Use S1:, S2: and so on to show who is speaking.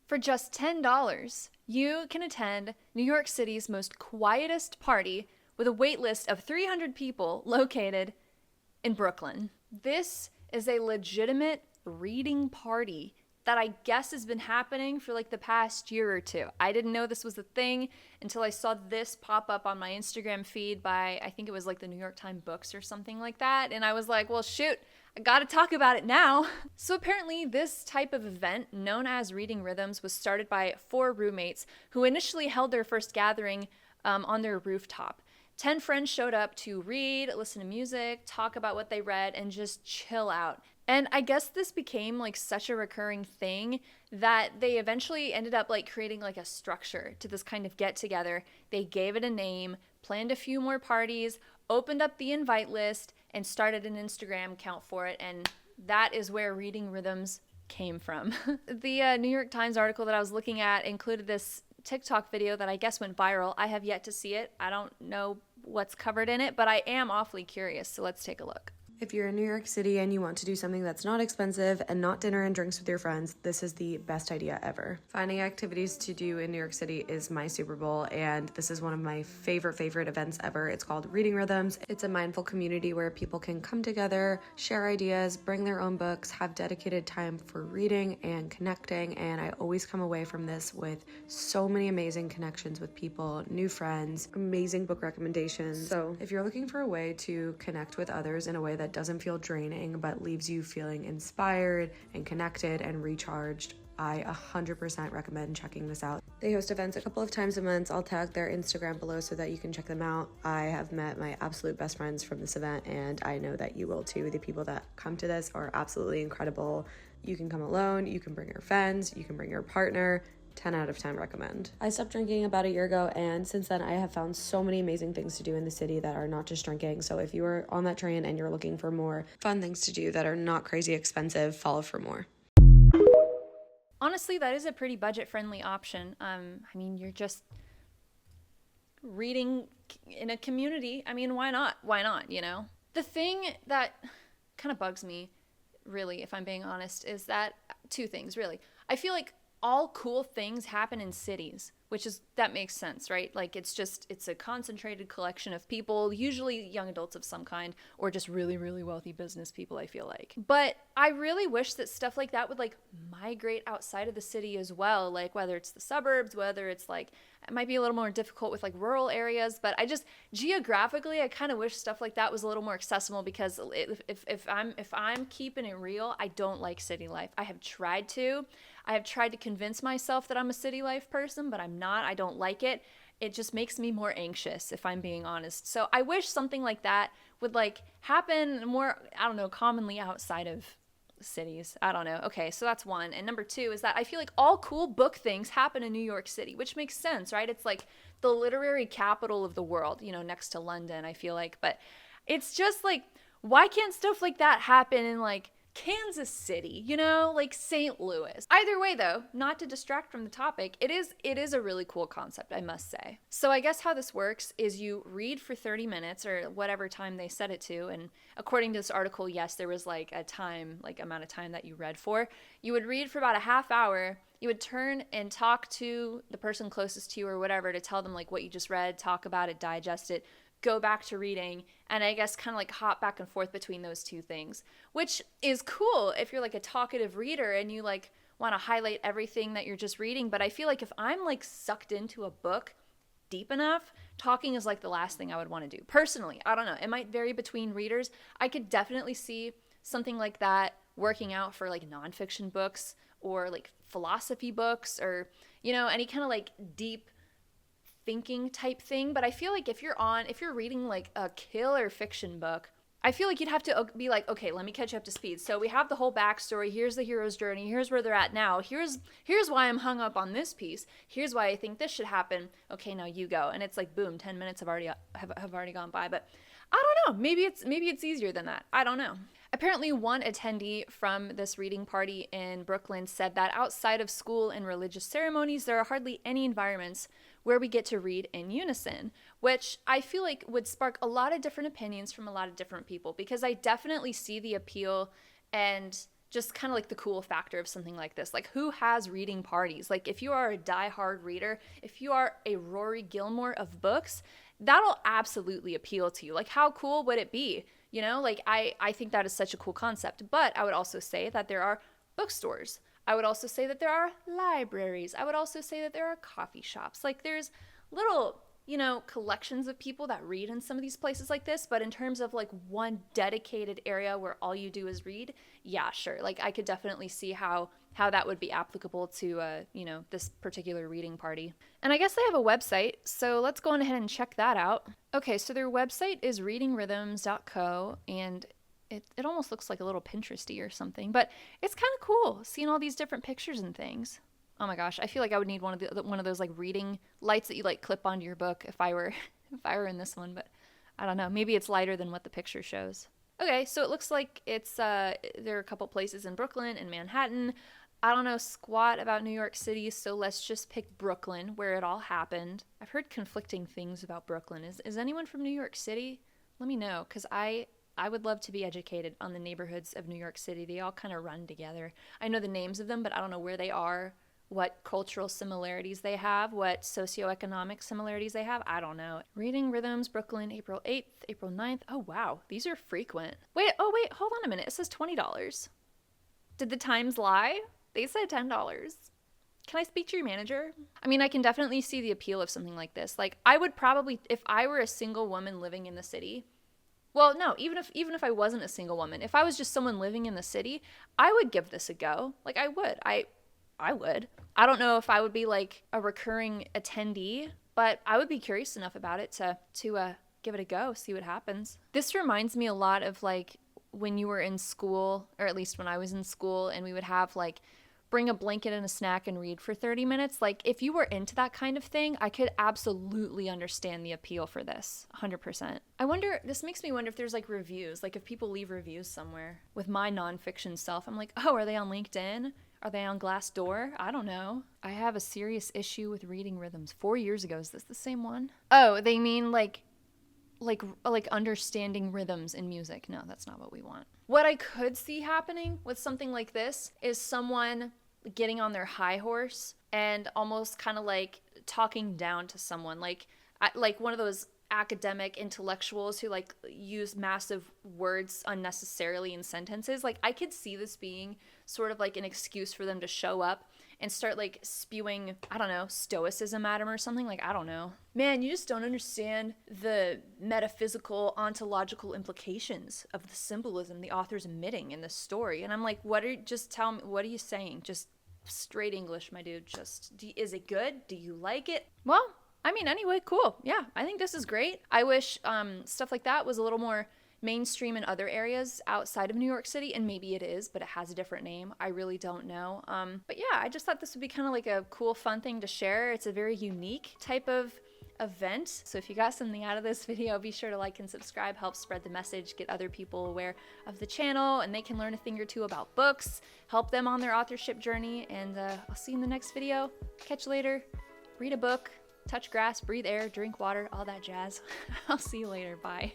S1: For just $10, you can attend New York City's most quietest party with a wait list of 300 people located in Brooklyn. This is a legitimate reading party that I guess has been happening for like the past year or two. I didn't know this was a thing until I saw this pop up on my Instagram feed by, I think it was like the New York Times Books or something like that. And I was like, well, shoot, I gotta talk about it now. So apparently this type of event, known as Reading Rhythms, was started by 4 roommates who initially held their first gathering on their rooftop. 10 friends showed up to read, listen to music, talk about what they read, and just chill out. And I guess this became like such a recurring thing that they eventually ended up like creating like a structure to this kind of get together. They gave it a name, planned a few more parties, opened up the invite list, and started an Instagram account for it. And that is where Reading Rhythms came from. The New York Times article that I was looking at included this TikTok video that I guess went viral. I have yet to see it. I don't know what's covered in it, but I am awfully curious. So let's take a look.
S2: If you're in New York City and you want to do something that's not expensive and not dinner and drinks with your friends, this is the best idea ever. Finding activities to do in New York City is my Super Bowl, and this is one of my favorite events ever. It's called Reading Rhythms. It's a mindful community where people can come together, share ideas, bring their own books, have dedicated time for reading and connecting, and I always come away from this with so many amazing connections with people, new friends, amazing book recommendations. So if you're looking for a way to connect with others in a way that doesn't feel draining but leaves you feeling inspired and connected and recharged, I 100% recommend checking this out. They host events a couple of times a month. I'll tag their Instagram below so that you can check them out. I have met my absolute best friends from this event, and I know that you will too. The people that come to this are absolutely incredible. You can come alone, you can bring your friends, you can bring your partner. 10 out of 10 recommend. I stopped drinking about a year ago, and since then I have found so many amazing things to do in the city that are not just drinking. So if you are on that train and you're looking for more fun things to do that are not crazy expensive, follow for more.
S1: Honestly, that is a pretty budget-friendly option. I mean, you're just reading in a community. I mean, why not? Why not, you know? The thing that kind of bugs me, really, if I'm being honest, is that 2 things, really. I feel like all cool things happen in cities, that makes sense, right? Like it's a concentrated collection of people, usually young adults of some kind, or just really, really wealthy business people, I feel like. But I really wish that stuff like that would like migrate outside of the city as well, like whether it's the suburbs, whether it's like, it might be a little more difficult with like rural areas, but I just, geographically, I kind of wish stuff like that was a little more accessible, because if I'm keeping it real, I don't like city life. I have tried to convince myself that I'm a city life person, but I'm not. I don't like it. It just makes me more anxious, if I'm being honest. So I wish something like that would like happen more, I don't know, commonly outside of cities. I don't know. Okay, so that's one. And number 2 is that I feel like all cool book things happen in New York City, which makes sense, right? It's like the literary capital of the world, you know, next to London, I feel like. But it's just like, why can't stuff like that happen in like Kansas City, you know, like St. Louis? Either way though, not to distract from the topic, it is a really cool concept, I must say. So I guess how this works is you read for 30 minutes or whatever time they set it to, and according to this article, yes, there was like a time, like amount of time that you read for. You would read for about a half hour. You would turn and talk to the person closest to you or whatever to tell them like what you just read, talk about it, digest it, go back to reading, and I guess kind of like hop back and forth between those 2 things, which is cool if you're like a talkative reader and you like want to highlight everything that you're just reading. But I feel like if I'm like sucked into a book deep enough, talking is like the last thing I would want to do. Personally, I don't know. It might vary between readers. I could definitely see something like that working out for like nonfiction books or like philosophy books or, you know, any kind of like deep thinking type thing. But I feel like if you're reading like a killer fiction book, I feel like you'd have to be like, okay, let me catch you up to speed. So we have the whole backstory. Here's the hero's journey. Here's where they're at now. Here's why I'm hung up on this piece. Here's why I think this should happen. Okay, now you go. And it's like, boom, 10 minutes have already gone by. But I don't know. Maybe it's easier than that. I don't know. Apparently, one attendee from this reading party in Brooklyn said that outside of school and religious ceremonies, there are hardly any environments where we get to read in unison, which I feel like would spark a lot of different opinions from a lot of different people, because I definitely see the appeal and just kind of like the cool factor of something like this. Like, who has reading parties? Like, if you are a diehard reader, if you are a Rory Gilmore of books, that'll absolutely appeal to you. Like, how cool would it be? You know, like I think that is such a cool concept. But I would also say that there are bookstores. I would also say that there are libraries. I would also say that there are coffee shops. Like, there's little, you know, collections of people that read in some of these places like this. But in terms of like one dedicated area where all you do is read, yeah, sure. Like, I could definitely see how that would be applicable to, you know, this particular reading party. And I guess they have a website, so let's go on ahead and check that out. Okay, so their website is readingrhythms.co, and it almost looks like a little Pinteresty or something, but it's kind of cool seeing all these different pictures and things. Oh my gosh, I feel like I would need one of those like reading lights that you like clip onto your book if I were in this one, but I don't know. Maybe it's lighter than what the picture shows. Okay, so it looks like it's there are a couple places in Brooklyn and Manhattan. I don't know squat about New York City, so let's just pick Brooklyn, where it all happened. I've heard conflicting things about Brooklyn. Is anyone from New York City? Let me know, because I would love to be educated on the neighborhoods of New York City. They all kind of run together. I know the names of them, but I don't know where they are, what cultural similarities they have, what socioeconomic similarities they have. I don't know. Reading Rhythms, Brooklyn, April 8th, April 9th. Oh, wow. These are frequent. Wait, hold on a minute. It says $20. Did the times lie? They said $10. Can I speak to your manager? I mean, I can definitely see the appeal of something like this. Like, I would probably, if I were a single woman living in the city, well, no, even if I wasn't a single woman, if I was just someone living in the city, I would give this a go. Like, I would. I would. I don't know if I would be like a recurring attendee, but I would be curious enough about it to give it a go, see what happens. This reminds me a lot of like when you were in school, or at least when I was in school, and we would have like bring a blanket and a snack and read for 30 minutes. Like, if you were into that kind of thing, I could absolutely understand the appeal for this, 100%. This makes me wonder if there's like reviews, like if people leave reviews somewhere. With my nonfiction self, I'm like, oh, are they on LinkedIn? Are they on Glassdoor? I don't know. I have a serious issue with Reading Rhythms. 4 years ago. Is this the same one? Oh, they mean like understanding rhythms in music. No, that's not what we want. What I could see happening with something like this is someone getting on their high horse and almost kind of like talking down to someone, like one of those academic intellectuals who like use massive words unnecessarily in sentences. Like, I could see this being sort of like an excuse for them to show up and start like spewing, I don't know, stoicism at him or something. Like, I don't know. Man, you just don't understand the metaphysical, ontological implications of the symbolism the author's emitting in the story. And I'm like, just tell me, what are you saying? Just straight English, my dude. Is it good? Do you like it? Well, I mean, anyway, cool. Yeah, I think this is great. I wish stuff like that was a little more mainstream in other areas outside of New York City, and maybe it is, but it has a different name. I really don't know. But yeah, I just thought this would be kind of like a cool, fun thing to share. It's a very unique type of event. So if you got something out of this video, be sure to like and subscribe, help spread the message, get other people aware of the channel, and they can learn a thing or two about books, help them on their authorship journey, and I'll see you in the next video. Catch you later. Read a book, touch grass, breathe air, drink water, all that jazz. I'll see you later. Bye.